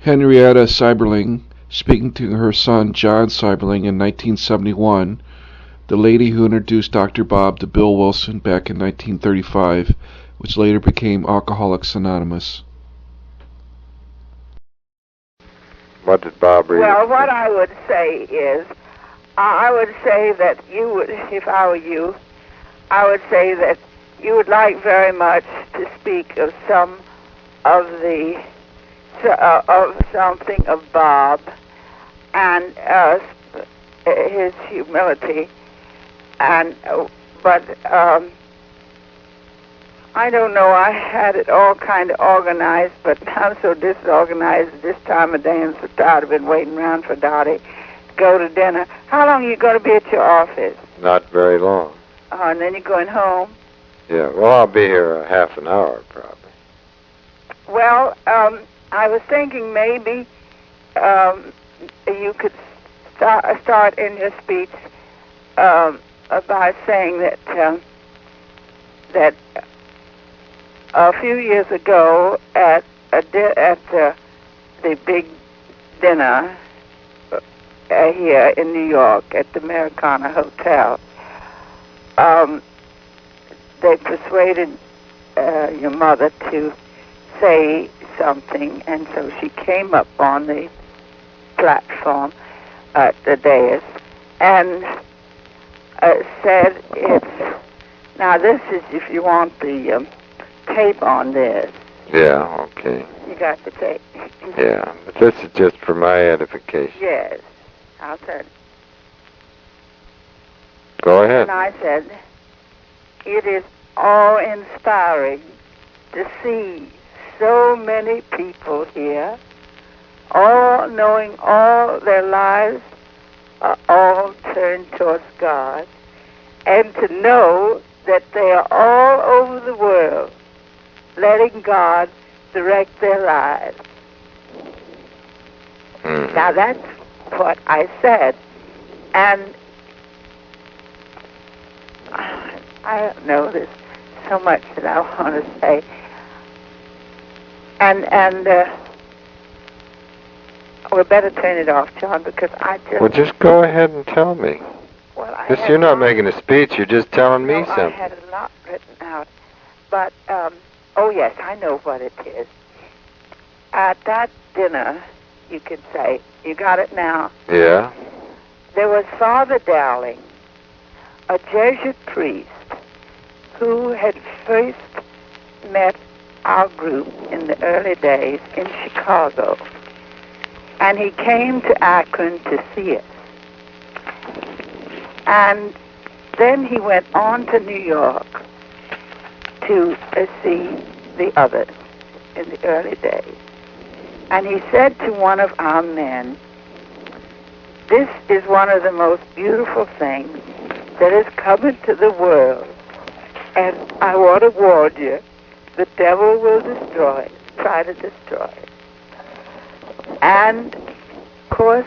Henrietta Seiberling, speaking to her son John Seiberling in 1971, the lady who introduced Dr. Bob to Bill Wilson back in 1935, which later became Alcoholics Anonymous. What did Bob read? Well, what I would say is, I would say that you would, if I were you, I would say that you would like very much to speak of some of the, of something of Bob and his humility, and but I don't know. I had it all kind of organized, but I'm so disorganized at this time of day and so tired. I've been waiting around for Dottie to go to dinner. How long are you going to be at your office? Not very long. And then you're going home? Yeah, well, I'll be here a half an hour, probably. Well, I was thinking maybe you could start in your speech by saying that that a few years ago at the big dinner here in New York at the Americana Hotel, they persuaded your mother to say something, and so she came up on the platform at the dais and said it's, now this is if you want the tape on this. Yeah, okay. You got the tape. Yeah, but this is just for my edification. Yes, I'll tell you. Go ahead. And I said, it is awe-inspiring to see so many people here, all knowing all their lives are all turned towards God, and to know that they are all over the world letting God direct their lives. Now that's what I said, and I don't know, there's so much that I want to say, and we better turn it off, John, because I just... Well, just go ahead and tell me. Well, You're not making a speech, you're just telling me something. I had a lot written out, but, oh yes, I know what it is. At that dinner, you could say, you got it now? Yeah. There was Father Dowling, a Jesuit priest, who had first met our group in the early days in Chicago. And he came to Akron to see us. And then he went on to New York to see the others in the early days. And he said to one of our men, this is one of the most beautiful things that has come into the world. And I want to warn you, the devil will destroy it, try to destroy it. And, of course,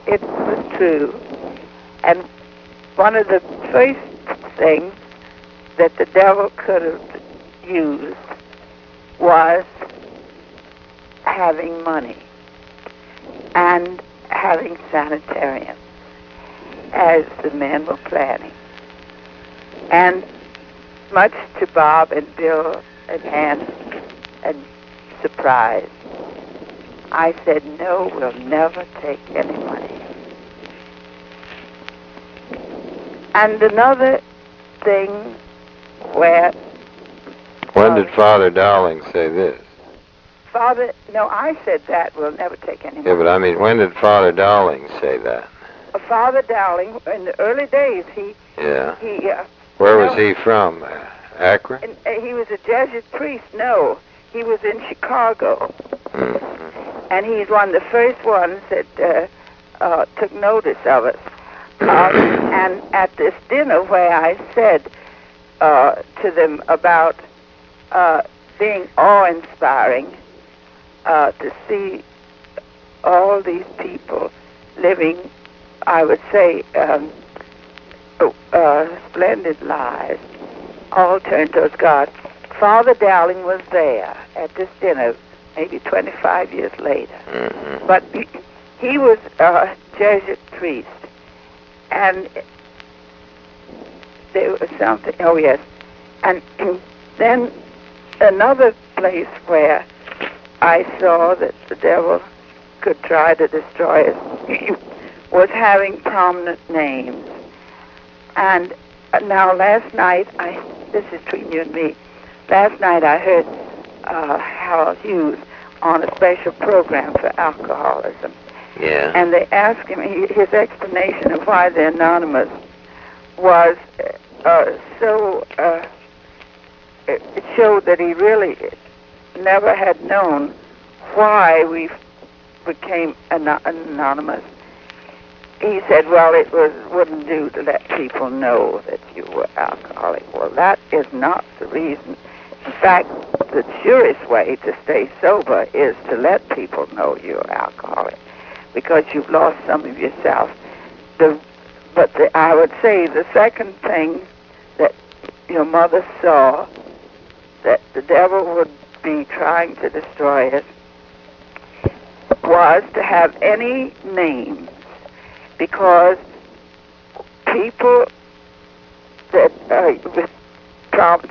it was true. And one of the first things that the devil could have used was having money and having sanitariums, as the men were planning. And much to Bob and Bill and Ann and surprise, I said, no, we'll never take any money. And another thing where... When did Father Dowling say this? No, I said that, we'll never take any money. Yeah, but I mean, when did Father Dowling say that? Father Dowling, in the early days, Yeah. he Where was he from? Akron? He was a Jesuit priest. No, he was in Chicago. Mm-hmm. And he's one of the first ones that took notice of us. And at this dinner where I said to them about being awe-inspiring to see all these people living, I would say, splendid lives, all turned towards God. Father Dowling was there at this dinner maybe 25 years later. Mm-hmm. But he was a Jesuit priest, and there was something, oh yes, and then another place where I saw that the devil could try to destroy us was having prominent names. And now last night, this is between you and me, last night I heard Harold Hughes on a special program for alcoholism. Yeah. And they asked him, his explanation of why they're anonymous was it showed that he really never had known why we became anonymous. He said, well, it wouldn't do to let people know that you were alcoholic. Well, that is not the reason. In fact, the surest way to stay sober is to let people know you're alcoholic, because you've lost some of yourself. I would say the second thing that your mother saw that the devil would be trying to destroy us was to have any names, because people that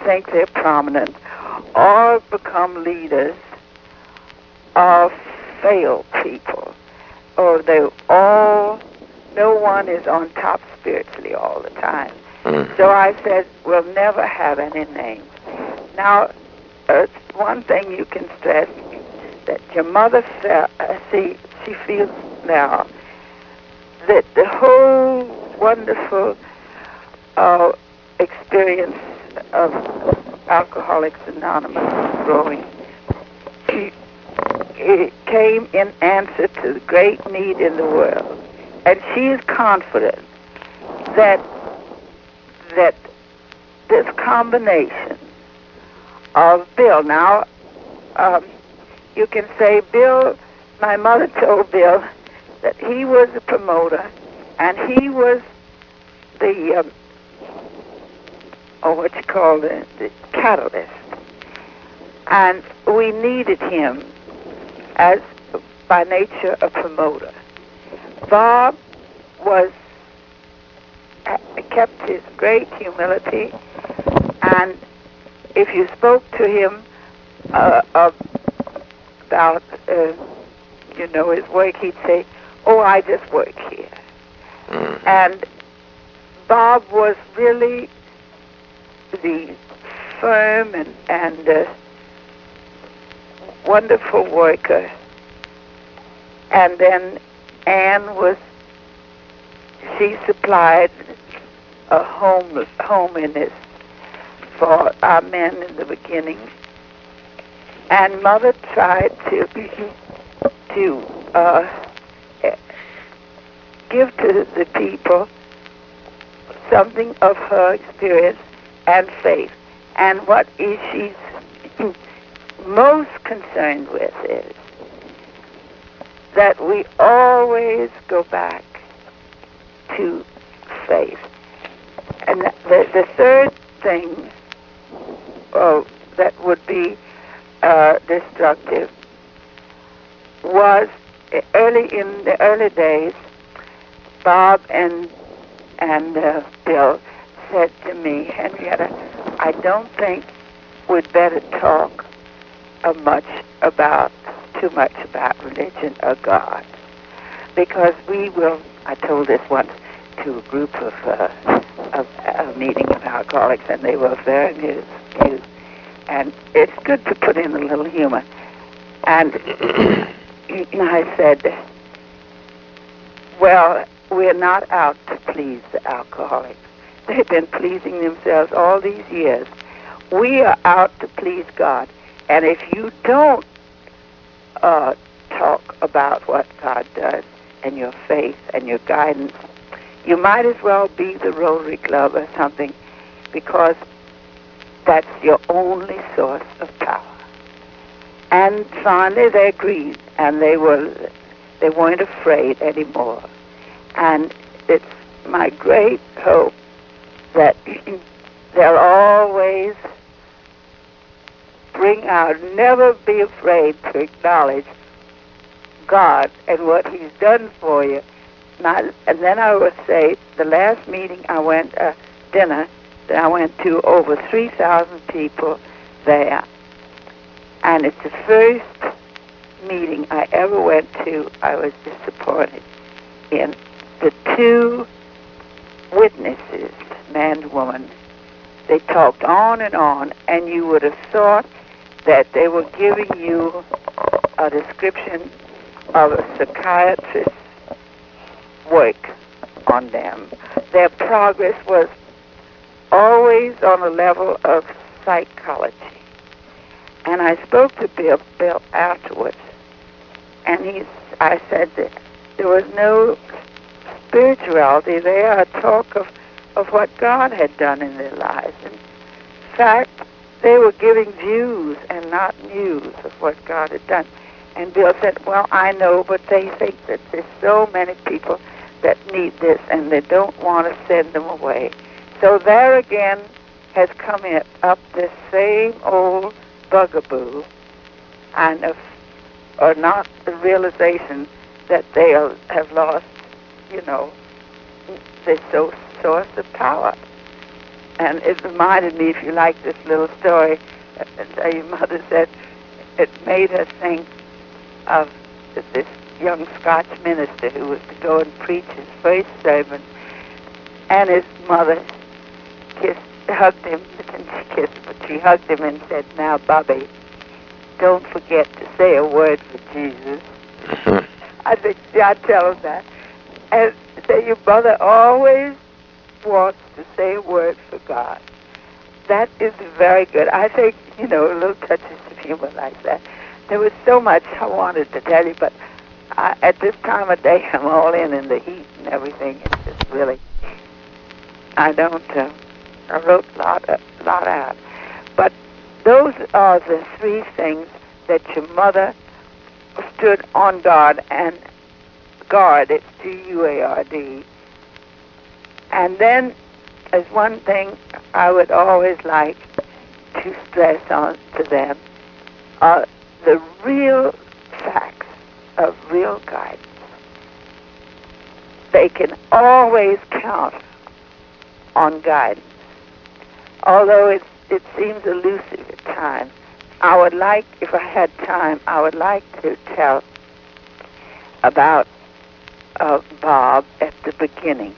think they're prominent or become leaders are failed people, or no one is on top spiritually all the time. Mm-hmm. So I said, we'll never have any names. Now, one thing you can stress, that your mother she feels now that the whole wonderful experience of Alcoholics Anonymous growing, it came in answer to the great need in the world. And she is confident that this combination of Bill, now you can say Bill, my mother told Bill that he was the promoter and he was the the catalyst, and we needed him as by nature a promoter. Bob kept his great humility, and if you spoke to him about his work, he'd say, "Oh, I just work here." Mm-hmm. And Bob was really the firm and wonderful worker. And then Anne she supplied a hominess for our men in the beginning. And Mother tried to give to the people something of her experience and faith. And what she's most concerned with is that we always go back to faith. And the third thing that would be destructive was in the early days, Bob and Bill said to me, "Henrietta, I don't think we'd better talk too much about religion or God, because we will." I told this once to a group of a meeting of alcoholics, and they were very amused. And it's good to put in a little humor. And I said, "Well, we're not out to please the alcoholics. They've been pleasing themselves all these years. We are out to please God. And if you don't talk about what God does and your faith and your guidance, you might as well be the Rotary Club or something, because that's your only source of power." And finally they agreed, and they weren't afraid anymore. And it's my great hope that they'll always bring out, never be afraid to acknowledge God and what He's done for you. And then I would say, the last meeting I went, dinner that I went to, over 3,000 people there. And it's the first meeting I ever went to I was disappointed in. The two witnesses, man and woman, they talked on, and you would have thought that they were giving you a description of a psychiatrist's work on them. Their progress was always on a level of psychology. And I spoke to Bill afterwards, and I said that there was no spirituality there, a talk of what God had done in their lives. In fact, they were giving views and not news of what God had done. And Bill said, well, I know, but they think that there's so many people that need this, and they don't want to send them away. So there again has come up this same old bugaboo, or not the realization that they have lost, this source of power. And it reminded me, if you like this little story, that your mother said it made her think of this young Scotch minister who was to go and preach his first sermon, and his mother hugged him, and she kissed, but she hugged him and said, now, Bobby, don't forget to say a word for Jesus. I think, yeah, I tell him that. And say, your mother always wants to say a word for God. That is very good. I think, little touches of humor like that. There was so much I wanted to tell you, but at this time of day, I'm all in the heat and everything. It's just really, I wrote a lot out. But those are the three things that your mother stood on guard, and guard, it's G-U-A-R-D. And then, as one thing I would always like to stress on to them, are the real facts of real guidance. They can always count on guidance, although it seems elusive at times. I would like, if I had time, I would like to tell about Bob at the beginning.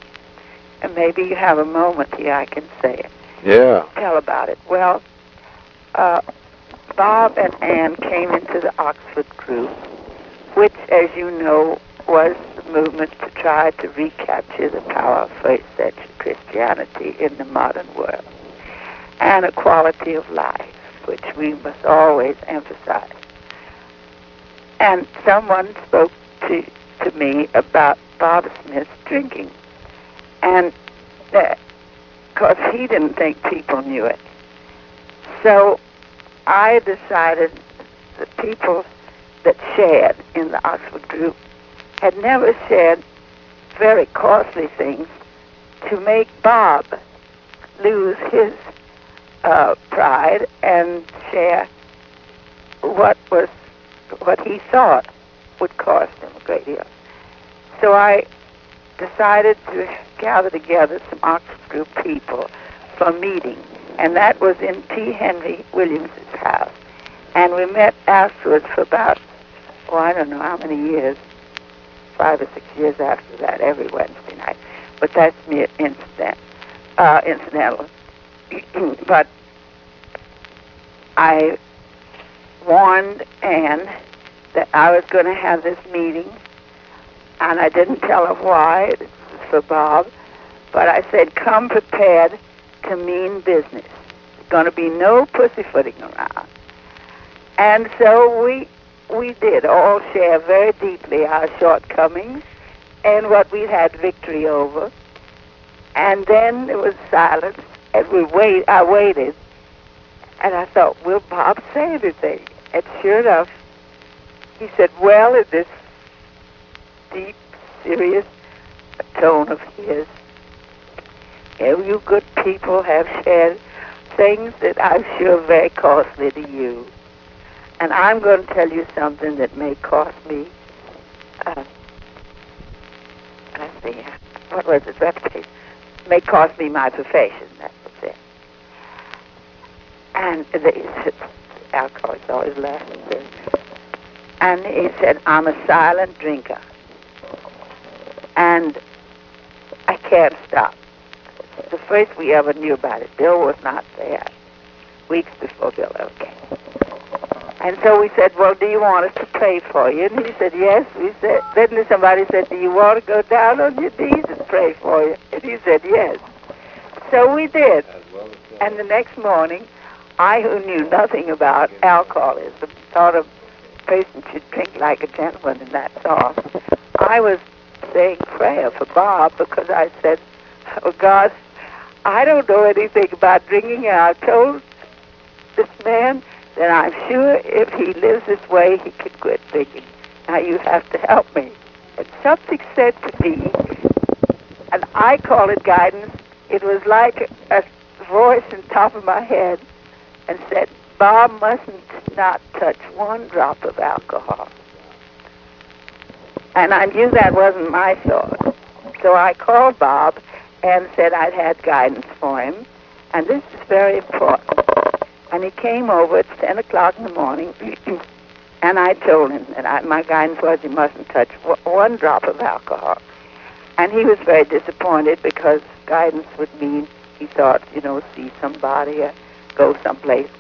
And maybe you have a moment here I can say it. Yeah. Tell about it. Well, Bob and Ann came into the Oxford group, which, as you know, was the movement to try to recapture the power of first-century Christianity in the modern world, and a quality of life, which we must always emphasize. And someone spoke to me about Bob Smith's drinking, and because he didn't think people knew it. So I decided the people that shared in the Oxford group had never shared very costly things to make Bob lose his pride and share what he thought would cost him a great deal. So I decided to gather together some Oxford group people for a meeting, and that was in T. Henry Williams' house. And we met afterwards for about, I don't know how many years, 5 or 6 years after that, every Wednesday night. But that's mere incidental. But I warned Anne that I was going to have this meeting, and I didn't tell her why. This was for Bob. But I said, come prepared to mean business. There's going to be no pussyfooting around. And so we did all share very deeply our shortcomings and what we had victory over. And then there was silence, and I waited, and I thought, will Bob say anything? And sure enough, he said, well, in this deep, serious tone of his, you good people have shared things that I'm sure are very costly to you. And I'm going to tell you something that may cost me, let's see, what was it, reputation? May cost me my profession, that was it. And alcohol is always laughing. And he said, I'm a silent drinker. And I can't stop. The first we ever knew about it, Bill was not there. Weeks before Bill ever came. And so we said, well, do you want us to pray for you? And he said, yes. We said, then somebody said, do you want to go down on your knees and pray for you? And he said, yes. So we did. And the next morning, I, who knew nothing about alcoholism, thought a person should drink like a gentleman in that song. I was saying prayer for Bob because I said, oh, God, I don't know anything about drinking, and I told this man that I'm sure if he lives this way, he can quit drinking. Now you have to help me. And something said to me, and I call it guidance, it was like a voice in the top of my head and said, Bob mustn't not touch one drop of alcohol. And I knew that wasn't my thought. So I called Bob and said I'd had guidance for him, and this is very important. And he came over at 10 o'clock in the morning, and I told him that my guidance was he mustn't touch one drop of alcohol. And he was very disappointed because guidance would mean he thought, see somebody or go someplace.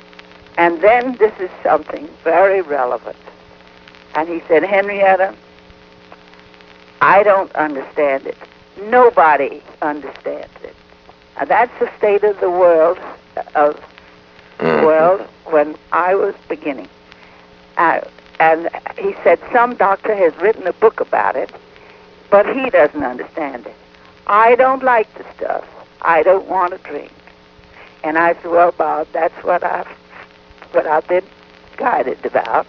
And then this is something very relevant. And he said, Henrietta, I don't understand it. Nobody understands it. And that's the state of the world when I was beginning. And he said, some doctor has written a book about it, but he doesn't understand it. I don't like the stuff. I don't want to drink. And I said, well, Bob, that's what I've been guided about.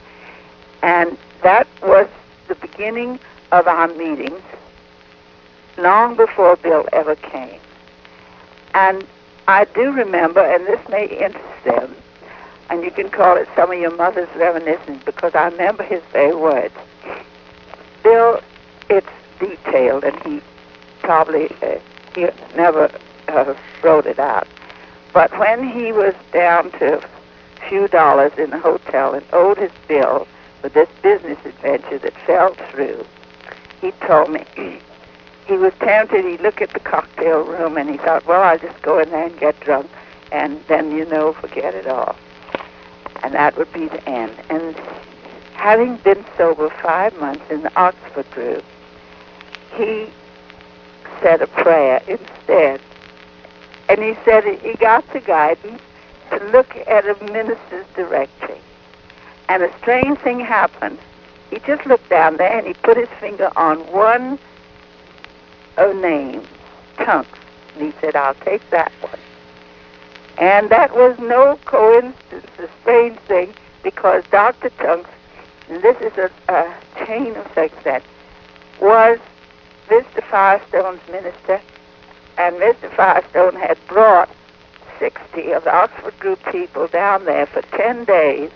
And that was the beginning of our meetings long before Bill ever came. And I do remember, and this may interest them, and you can call it some of your mother's reminiscence, because I remember his very words. Bill, it's detailed, and he probably he never wrote it out. But when he was down to a few dollars in the hotel and owed his bill for this business adventure that fell through, he told me he was tempted. He looked at the cocktail room and he thought, well, I'll just go in there and get drunk and then, forget it all. And that would be the end. And having been sober 5 months in the Oxford group, he said a prayer instead. And he said he got the guidance to look at a minister's directory. And a strange thing happened. He just looked down there and he put his finger on one name, Tunks. And he said, I'll take that one. And that was no coincidence, a strange thing, because Dr. Tunks, and this is a chain of success, was Mr. Firestone's minister, and Mr. Firestone had brought 60 of the Oxford group people down there for 10 days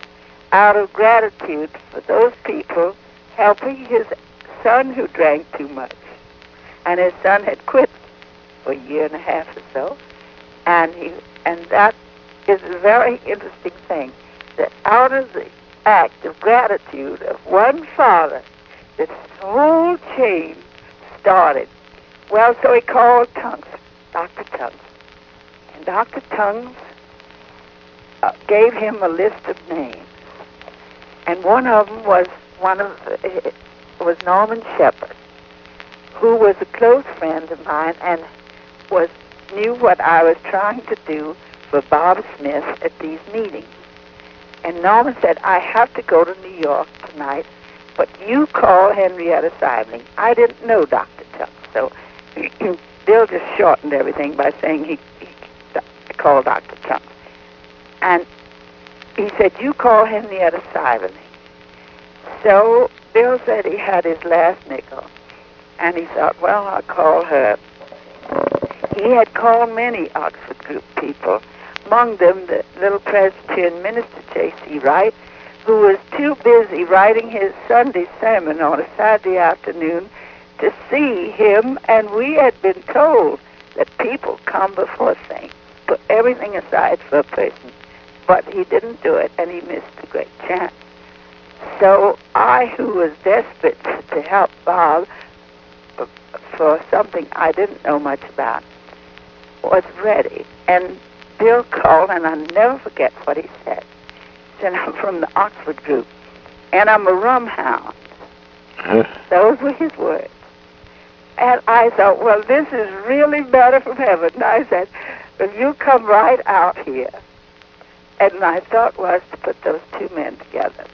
out of gratitude for those people helping his son who drank too much. And his son had quit for a year and a half or so. And that is a very interesting thing, that out of the act of gratitude of one father, this whole chain started. Well, so he called Tunks, Dr. Tunks. And Dr. Tunks gave him a list of names. And one of them was Norman Shepherd, who was a close friend of mine and knew what I was trying to do for Bob Smith at these meetings. And Norman said, I have to go to New York tonight, but you call Henrietta Seiberling. I didn't know Dr. Tunks, so Bill just shortened everything by saying he called Dr. Tunks. And he said, you call Henrietta Seiberling. So Bill said he had his last nickel, and he thought, well, I'll call her. He had called many Oxford group people, among them the little Presbyterian minister, J.C. Wright, who was too busy writing his Sunday sermon on a Saturday afternoon to see him, and we had been told that people come before saints, put everything aside for a person, but he didn't do it, and he missed a great chance. So I, who was desperate to help Bob for something I didn't know much about, was ready. And Bill called, and I'll never forget what he said. He said, I'm from the Oxford group, and I'm a rum hound. Those were his words. And I thought, well, this is really better from heaven. And I said, well, you come right out here. And my thought was to put those two men together.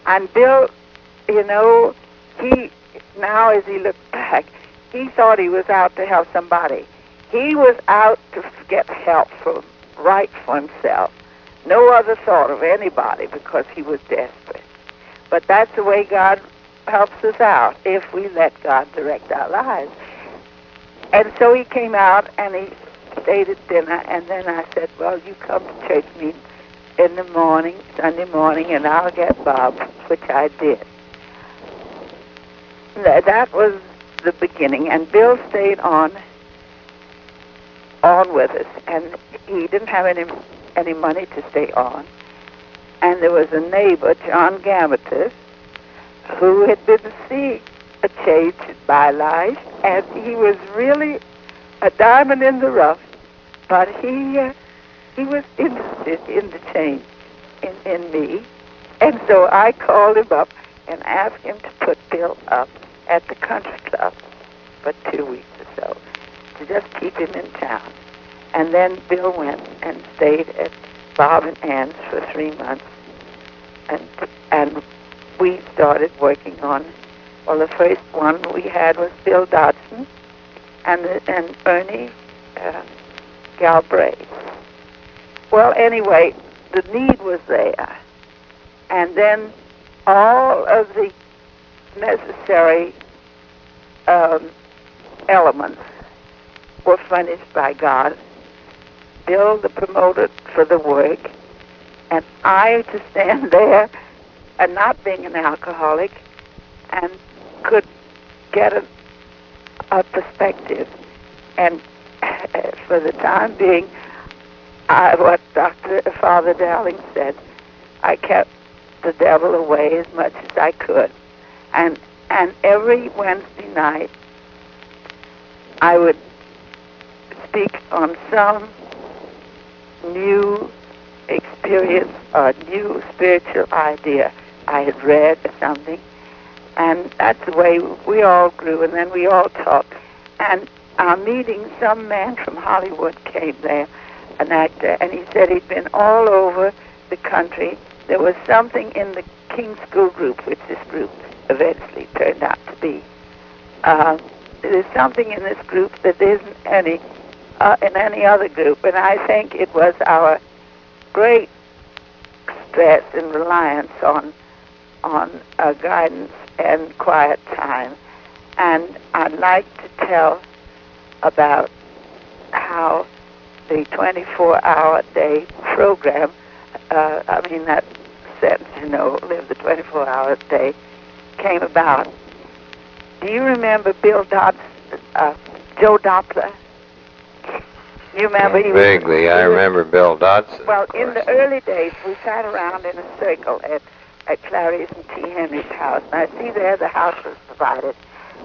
And Bill, you know, he, now as he looked back, he thought he was out to help somebody. He was out to get help right for himself. No other thought of anybody, because he was desperate. But that's the way God helps us out, if we let God direct our lives. And so he came out, and he stayed at dinner, and then I said, well, you come to church meeting in the morning, Sunday morning, and I'll get Bob, which I did. That was the beginning, and Bill stayed on with us, and he didn't have any money to stay on. And there was a neighbor, John Gammatus, who had been seeing a change in my life, and he was really a diamond in the rough, but he was interested in the change in me. And so I called him up and asked him to put Bill up at the country club for 2 weeks or so, to just keep him in town. And then Bill went and stayed at Bob and Ann's for 3 months, and we started working on, well, the first one we had was Bill Dodson and Ernie Galbraith. Well, anyway, the need was there. And then all of the necessary elements were furnished by God. Bill, the promoter for the work, and I to stand there and not being an alcoholic, and could get a perspective. And for the time being, what Father Dowling said, I kept the devil away as much as I could. And every Wednesday night, I would speak on some new experience or new spiritual idea I had read or something. And that's the way we all grew, and then we all talked. And our meeting, some man from Hollywood came there, an actor, and he said he'd been all over the country. There was something in the King School group, which this group eventually turned out to be. There's something in this group that isn't in any other group, and I think it was our great stress and reliance on guidance and quiet time. And I'd like to tell about how the 24-hour-day program, that sentence, live the 24-hour day, came about. Do you remember Joe Doppler? You remember? Vaguely, I remember Bill Dodson. Well, in the early days, we sat around in a circle at Clarice and T. Henry's house. And I see there the house was divided.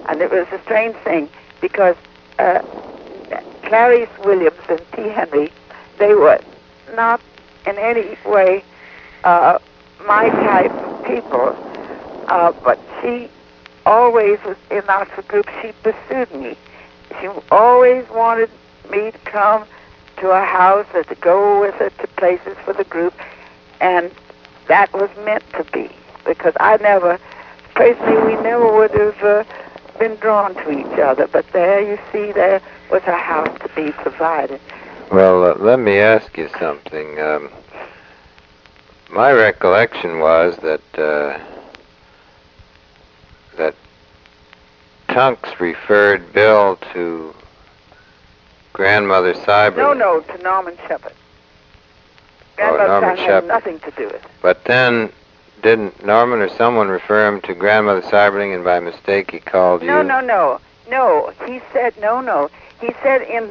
And it was a strange thing, because Clarice Williams and T. Henry, they were not in any way my type of people, but she always was in Oxford group. She pursued me. She always wanted me to come to her house or to go with her to places for the group, and that was meant to be, because personally, we never would have been drawn to each other, but there you see, there was a house to be provided. Well, let me ask you something. My recollection was that Tunks referred Bill to Grandmother Seiberling. No, to Norman Shepard. Grandmother Norman Seiberling had Shepherd. nothing to do with it. But then, didn't Norman or someone refer him to Grandmother Seiberling, and by mistake he called you? No. He said no. He said in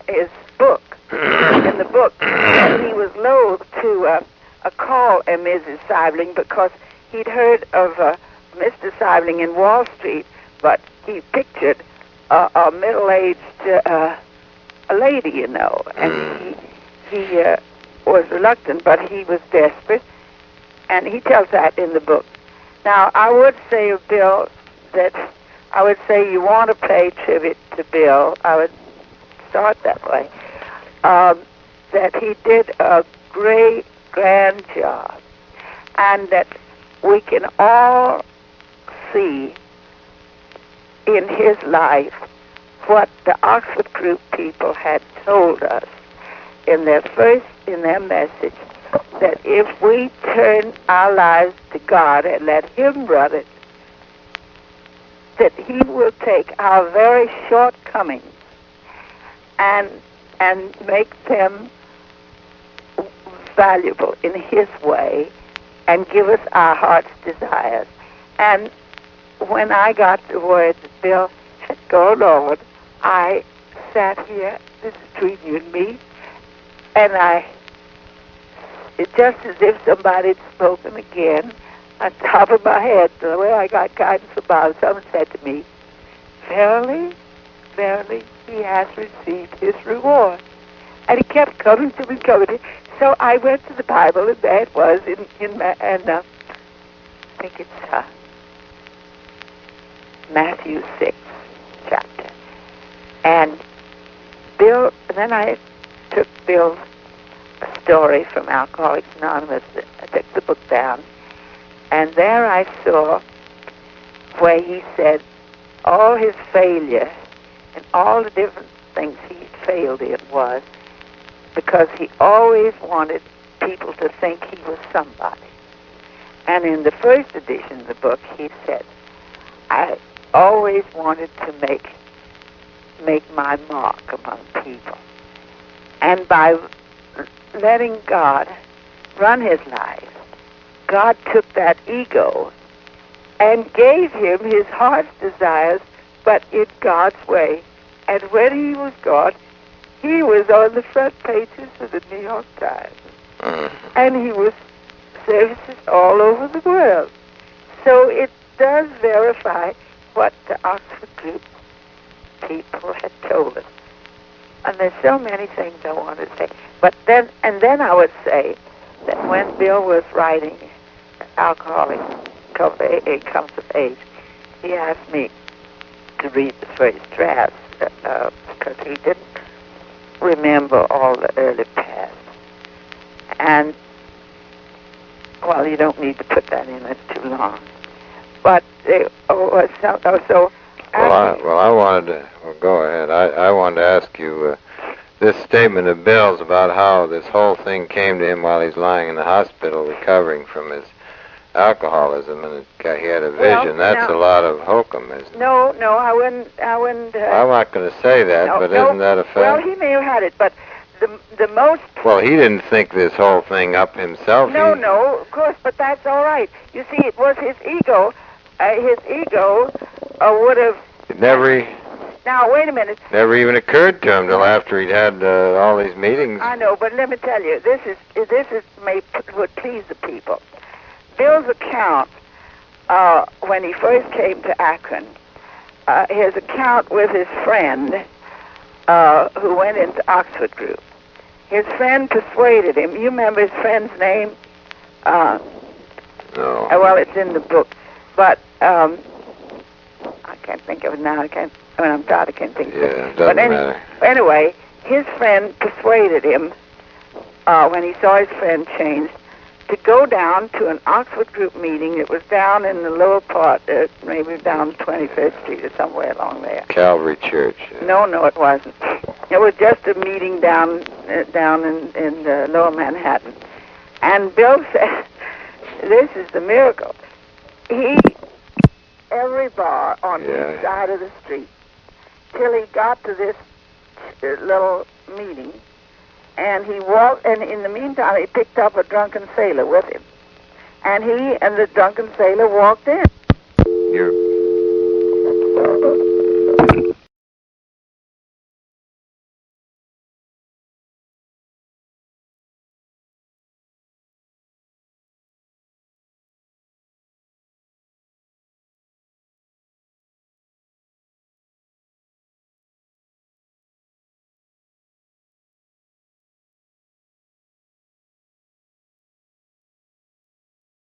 his book, that he was loath to call a Mrs. Seiberling because he'd heard of Mr. Seiberling in Wall Street, but he pictured a middle-aged a lady, you know, and he was reluctant, but he was desperate, and he tells that in the book. Now, I would say of Bill that I would say you want to pay tribute to Bill. I would start that way. That he did a great, grand job, and that we can all see in his life what the Oxford Group people had told us in their message, that if we turn our lives to God and let Him run it, that He will take our very shortcomings and make them valuable in His way and give us our heart's desires. And when I got the word that Bill said, "Go, Lord," I sat here, this is between you and me, and it's just as if somebody had spoken again on top of my head, the way I got guidance above. Someone said to me, "Verily, verily, he has received his reward." And he kept coming to me, So I went to the Bible, and there it was I think it's Matthew 6 chapter. And then I took Bill's story from Alcoholics Anonymous. I took the book down, and there I saw where he said all his failure and all the different things he failed in was because he always wanted people to think he was somebody. And in the first edition of the book, he said, I always wanted to make my mark among people. And by letting God run his life, God took that ego and gave him his heart's desires, but in God's way. And when he was gone, he was on the front pages of the New York Times. And he was services all over the world. So it does verify what the Oxford Group people had told us. And there's so many things I want to say. But then I would say that when Bill was writing Alcoholics Comes of Age, he asked me to read the first draft because he didn't remember all the early past. And, well, you don't need to put that in, it's too long. But, I wanted to, go ahead. I wanted to ask you this statement of Bill's about how this whole thing came to him while he's lying in the hospital recovering from his alcoholism, and he had a vision. That's a lot of hokum, isn't it? No, I wouldn't. I'm not going to say that, but isn't that a fact? Well, he may have had it, but the most... Well, he didn't think this whole thing up himself. No, of course, but that's all right. You see, it was his ego. His ego would have... Now, wait a minute. Never even occurred to him till after he'd had all these meetings. I know, but let me tell you, this would please the people. Bill's account, when he first came to Akron, his account with his friend who went into Oxford Group. His friend persuaded him. You remember his friend's name? No. Well, it's in the book. But I can't think of it now. When I'm tired, I can't think of it. Yeah, it doesn't matter. Anyway, his friend persuaded him, when he saw his friend change, to go down to an Oxford Group meeting. It was down in the lower part, maybe down 21st Street or somewhere along there. Calvary Church. No, it wasn't. It was just a meeting down in the lower Manhattan. And Bill said, this is the miracle. Every bar on each side of the street, till he got to this little meeting, And he walked, and in the meantime, he picked up a drunken sailor with him. And he and the drunken sailor walked in. You're